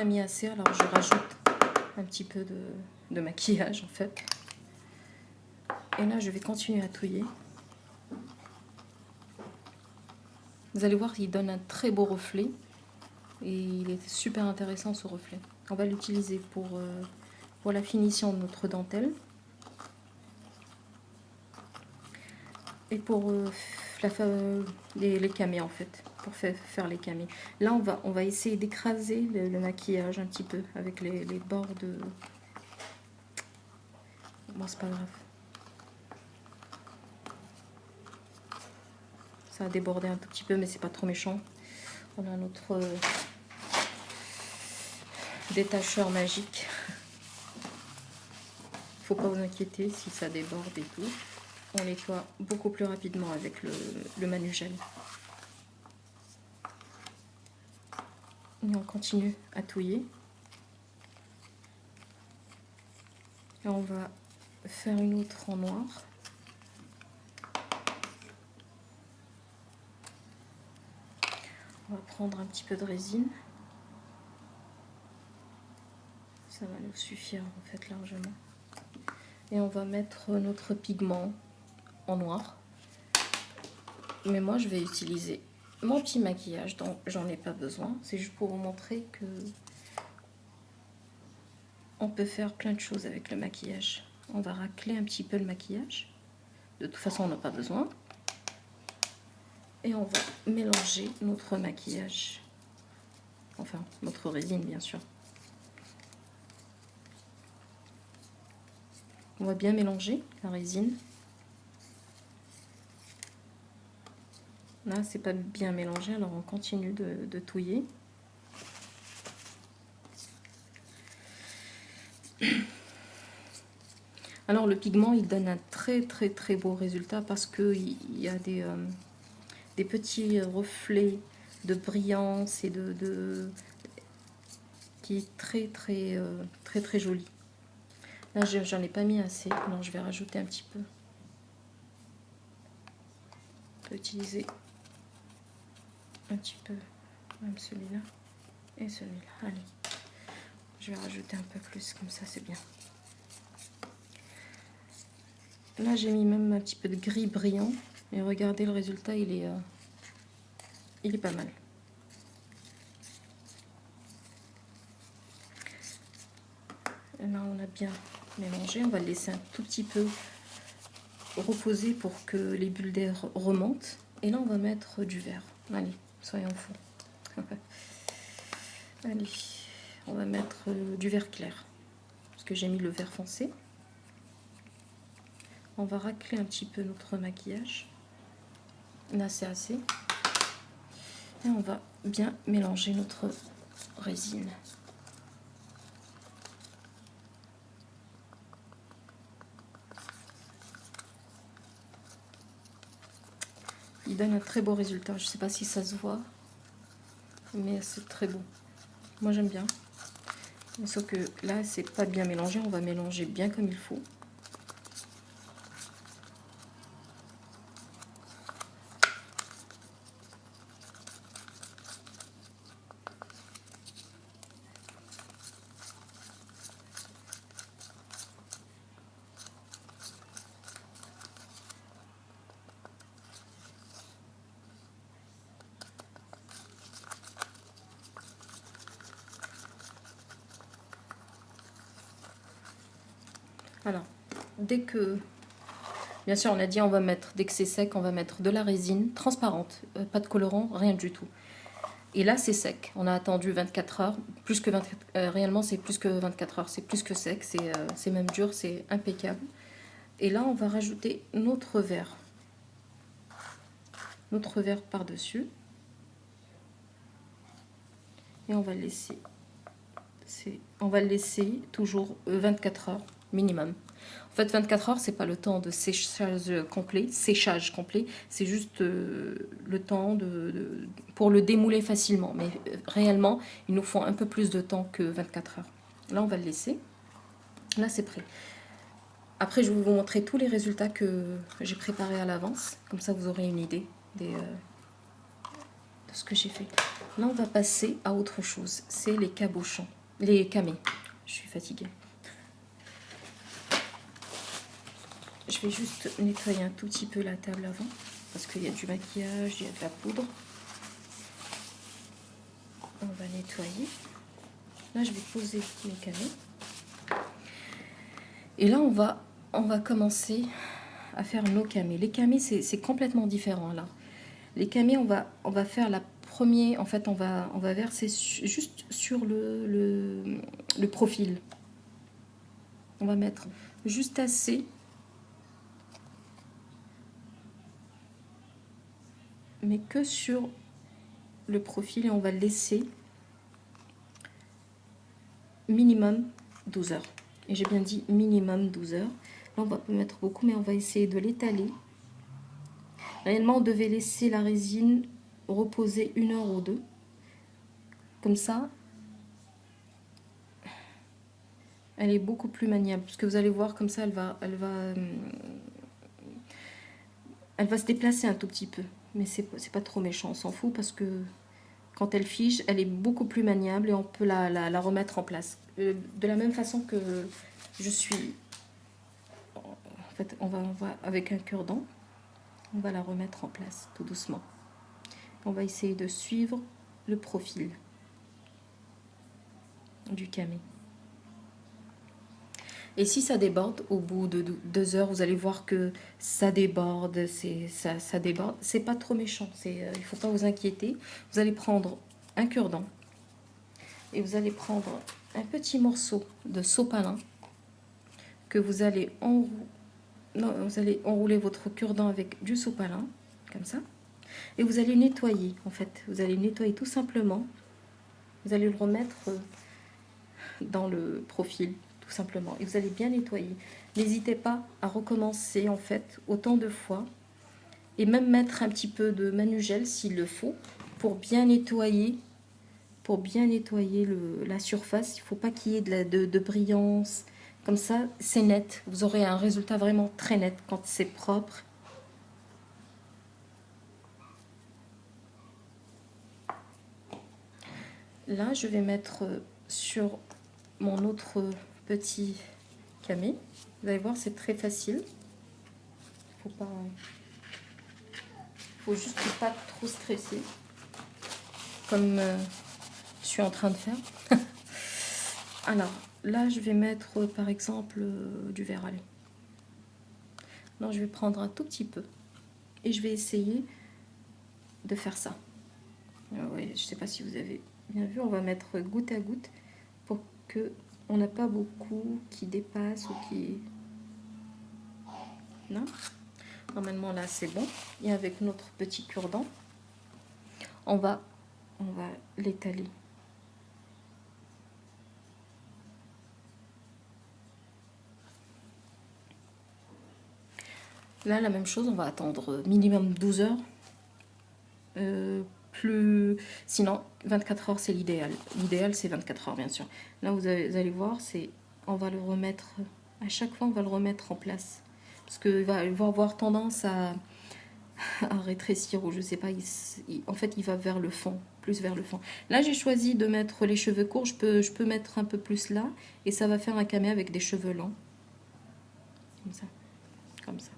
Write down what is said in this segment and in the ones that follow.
pas mis assez, alors je rajoute un petit peu de maquillage en fait. Et là, je vais continuer à touiller. Vous allez voir, il donne un très beau reflet. Et il est super intéressant ce reflet. On va l'utiliser pour la finition de notre dentelle. Et pour les camés en fait. Pour faire les camés. Là, on va essayer d'écraser le maquillage un petit peu avec les bords de... Bon, c'est pas grave. Ça a débordé un tout petit peu, mais c'est pas trop méchant. On a notre détacheur magique. Faut pas vous inquiéter si ça déborde et tout. On nettoie beaucoup plus rapidement avec le Manugel. Et on continue à touiller. Et on va faire une autre en noir. On va prendre un petit peu de résine. Ça va nous suffire en fait largement. Et on va mettre notre pigment en noir. Mais moi je vais utiliser mon petit maquillage, donc j'en ai pas besoin. C'est juste pour vous montrer que on peut faire plein de choses avec le maquillage. On va racler un petit peu le maquillage. De toute façon on n'a pas besoin. Et on va mélanger notre maquillage. Enfin, notre résine, bien sûr. On va bien mélanger la résine. Là, c'est pas bien mélangé, alors on continue de touiller. Alors, le pigment, il donne un très beau résultat parce qu'il y a des petits reflets de brillance et qui est très joli. Là, j'en ai pas mis assez, donc je vais rajouter un petit peu. On peut utiliser un petit peu, même celui-là et celui-là. Allez, je vais rajouter un peu plus, comme ça c'est bien. Là, j'ai mis même un petit peu de gris brillant. Et regardez, le résultat, il est pas mal. Et là, on a bien mélangé. On va le laisser un tout petit peu reposer pour que les bulles d'air remontent. Et là, on va mettre du vert. Allez, soyons fous. Allez, on va mettre du vert clair. Parce que j'ai mis le vert foncé. On va racler un petit peu notre maquillage. Là, c'est assez. Et on va bien mélanger notre résine. Il donne un très beau résultat. Je ne sais pas si ça se voit, mais c'est très beau. Moi, j'aime bien. Sauf que là, c'est pas bien mélangé. On va mélanger bien comme il faut. Alors, dès que... Bien sûr, on a dit on va mettre, dès que c'est sec, on va mettre de la résine transparente, pas de colorant, rien du tout. Et là, c'est sec. On a attendu 24 heures. Plus que 24, réellement, c'est plus que 24 heures. C'est plus que sec. C'est même dur. C'est impeccable. Et là, on va rajouter notre verre. Notre verre par-dessus. Et on va le laisser. On va le laisser toujours 24 heures minimum. En fait, 24 heures, c'est pas le temps de séchage complet, c'est juste le temps pour le démouler facilement. Mais réellement, il nous faut un peu plus de temps que 24 heures. Là, on va le laisser. Là, c'est prêt. Après, je vais vous montrer tous les résultats que j'ai préparés à l'avance. Comme ça, vous aurez une idée de de ce que j'ai fait. Là, on va passer à autre chose. C'est les cabochons, les camés. Je suis fatiguée. Je vais juste nettoyer un tout petit peu la table avant, parce qu'il y a du maquillage, il y a de la poudre. On va nettoyer. Là, je vais poser mes camés. Et là, on va commencer à faire nos camés. Les camés, c'est complètement différent là. Les camés, on va faire la première. En fait, on va verser juste sur le profil. On va mettre juste assez. Mais que sur le profil, et on va laisser minimum 12 heures. Et j'ai bien dit minimum 12 heures. Là, on va pas mettre beaucoup, mais on va essayer de l'étaler. Réellement, on devait laisser la résine reposer 1 heure ou 2. Comme ça, elle est beaucoup plus maniable. Parce que vous allez voir, comme ça, elle va se déplacer un tout petit peu. Mais c'est pas trop méchant, on s'en fout, parce que quand elle fige, elle est beaucoup plus maniable et on peut la remettre en place. De la même façon que je suis... En fait, on va avec un cure-dent, on va la remettre en place tout doucement. On va essayer de suivre le profil du camé. Et si ça déborde, au bout de 2 heures, vous allez voir que ça déborde, ça déborde. C'est pas trop méchant, il ne faut pas vous inquiéter. Vous allez prendre un cure-dent et vous allez prendre un petit morceau de sopalin que vous allez enrouler votre cure-dent avec du sopalin, comme ça. Et vous allez nettoyer, en fait. Vous allez nettoyer tout simplement. Vous allez le remettre dans le profil, tout simplement. Et vous allez bien nettoyer. N'hésitez pas à recommencer, en fait, autant de fois. Et même mettre un petit peu de manugel, s'il le faut, pour bien nettoyer. Pour bien nettoyer la surface. Il ne faut pas qu'il y ait de brillance. Comme ça, c'est net. Vous aurez un résultat vraiment très net quand c'est propre. Là, je vais mettre sur mon autre petit camé. Vous allez voir, c'est très facile. Faut juste pas trop stresser, comme je suis en train de faire. Alors, là, je vais mettre, par exemple, du verre à lait. Non, je vais prendre un tout petit peu. Et je vais essayer de faire ça. Ouais, je ne sais pas si vous avez bien vu, on va mettre goutte à goutte pour que on n'a pas beaucoup qui dépasse ou qui... Non. Normalement, là, c'est bon. Et avec notre petit cure-dent, on va l'étaler. Là, la même chose, on va attendre minimum 12 heures. Sinon, 24 heures, c'est l'idéal. L'idéal, c'est 24 heures, bien sûr. Là, vous allez voir, on va le remettre... À chaque fois, on va le remettre en place. Parce qu'il va avoir tendance à rétrécir, ou je sais pas, en fait, il va vers le fond, plus vers le fond. Là, j'ai choisi de mettre les cheveux courts. Je peux mettre un peu plus là, et ça va faire un camé avec des cheveux longs. Comme ça. Comme ça.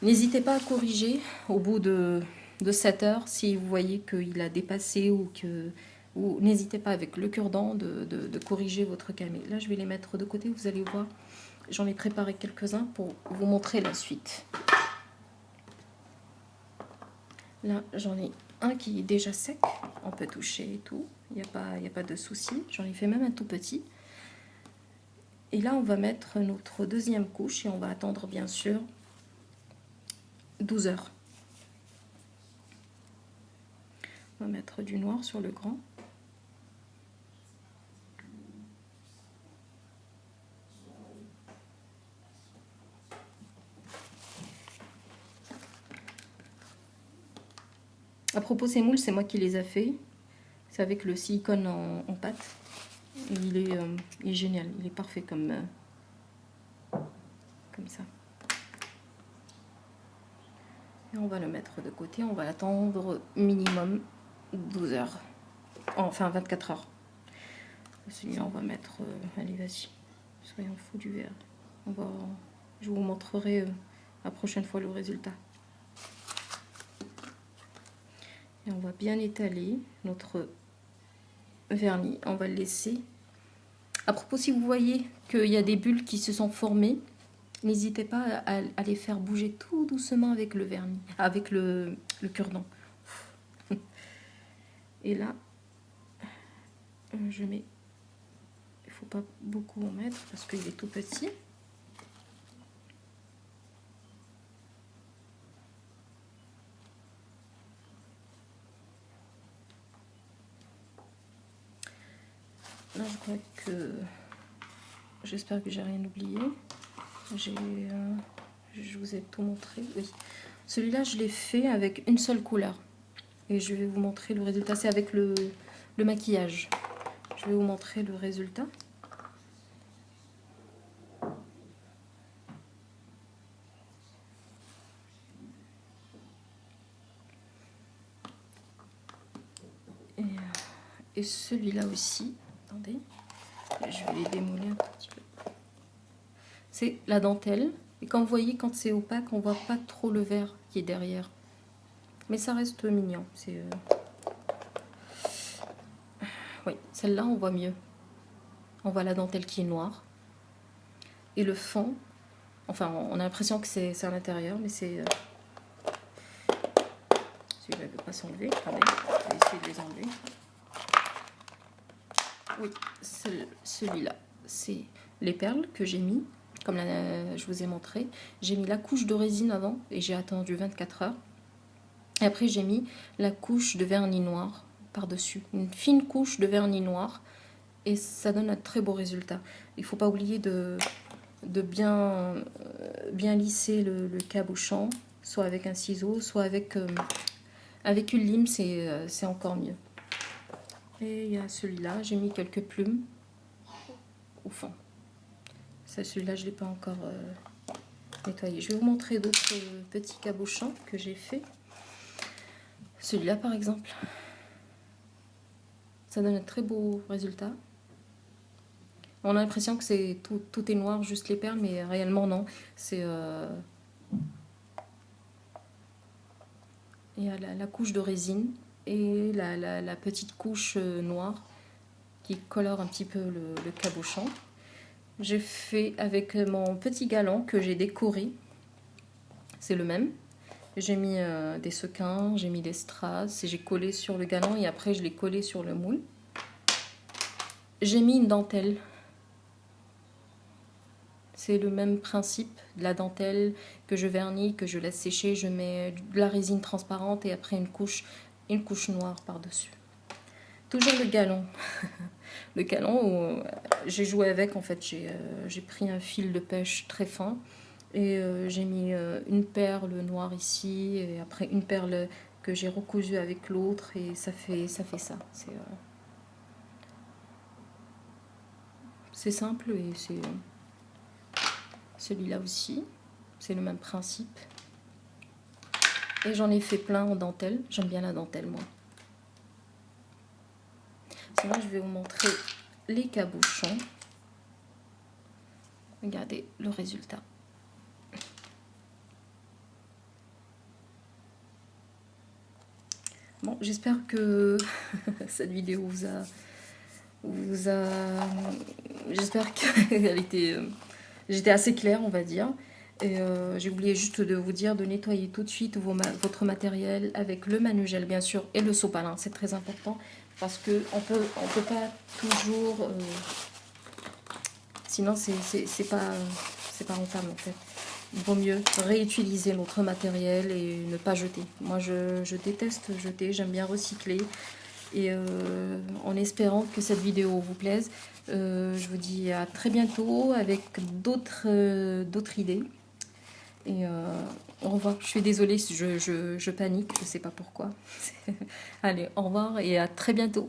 N'hésitez pas à corriger au bout de 7 heures si vous voyez qu'il a dépassé ou n'hésitez pas avec le cure-dent de corriger votre camé. Là, je vais les mettre de côté, vous allez voir. J'en ai préparé quelques-uns pour vous montrer la suite. Là, j'en ai un qui est déjà sec. On peut toucher et tout. Il n'y a pas de souci. J'en ai fait même un tout petit. Et là, on va mettre notre deuxième couche et on va attendre, bien sûr, 12 heures. On va mettre du noir sur le grand. À propos, ces moules, c'est moi qui les ai fait. C'est avec le silicone en pâte. Il est génial. Il est parfait comme ça. Et on va le mettre de côté. On va attendre minimum 12 heures. Enfin 24 heures. Celui-là, on va mettre... allez, vas-y. Soyons fous du verre. Je vous montrerai la prochaine fois le résultat. Et on va bien étaler notre vernis. On va le laisser. À propos, si vous voyez qu'il y a des bulles qui se sont formées, n'hésitez pas à les faire bouger tout doucement avec le vernis, avec le cure-dent. Et là, je mets... Il ne faut pas beaucoup en mettre parce qu'il est tout petit. Là, je crois que... J'espère que j'ai rien oublié. Je vous ai tout montré. Oui. Celui-là, je l'ai fait avec une seule couleur. Et je vais vous montrer le résultat. C'est avec le maquillage. Je vais vous montrer le résultat. Et celui-là aussi. Attendez. Je vais les démolir un tout petit peu. C'est la dentelle. Et quand vous voyez, quand c'est opaque, on voit pas trop le vert qui est derrière. Mais ça reste mignon. Oui, celle-là, on voit mieux. On voit la dentelle qui est noire. Et le fond, enfin, on a l'impression que c'est à l'intérieur, mais c'est... Celui-là ne veut pas s'enlever. Attendez, je vais essayer de les enlever. Oui, celui-là, c'est les perles que j'ai mis, comme je vous ai montré. J'ai mis la couche de résine avant et j'ai attendu 24 heures. Et après, j'ai mis la couche de vernis noir par-dessus. Une fine couche de vernis noir. Et ça donne un très beau résultat. Il ne faut pas oublier de bien lisser le cabochon, soit avec un ciseau, soit avec une lime, c'est encore mieux. Et il y a celui-là, j'ai mis quelques plumes au fond. Celui-là, je ne l'ai pas encore nettoyé. Je vais vous montrer d'autres petits cabochons que j'ai fait. Celui-là, par exemple, ça donne un très beau résultat. On a l'impression que c'est tout est noir, juste les perles, mais réellement non. C'est il y a la couche de résine et la petite couche noire qui colore un petit peu le cabochon. J'ai fait avec mon petit galant que j'ai décoré. C'est le même. J'ai mis des sequins, j'ai mis des strass et j'ai collé sur le galant et après je l'ai collé sur le moule. J'ai mis une dentelle. C'est le même principe de la dentelle que je vernis, que je laisse sécher. Je mets de la résine transparente et après une couche noire par-dessus. Toujours le galon. Le galon où j'ai joué avec, en fait, j'ai pris un fil de pêche très fin et j'ai mis une perle noire ici et après une perle que j'ai recousue avec l'autre et ça fait ça. C'est simple et c'est... Celui-là aussi, c'est le même principe. Et j'en ai fait plein en dentelle. J'aime bien la dentelle, moi. Sinon, je vais vous montrer les cabochons. Regardez le résultat. Bon, j'espère que cette vidéo j'espère qu'elle était... J'étais assez claire, on va dire. Et j'ai oublié juste de vous dire de nettoyer tout de suite votre matériel avec le manugel, bien sûr, et le sopalin. C'est très important parce qu'on peut pas toujours... sinon, c'est pas rentable, en fait. Il vaut mieux réutiliser notre matériel et ne pas jeter. Moi, je déteste jeter, j'aime bien recycler. Et en espérant que cette vidéo vous plaise, je vous dis à très bientôt avec d'autres idées. Et au revoir. Je suis désolée si je panique, je ne sais pas pourquoi. Allez, au revoir et à très bientôt.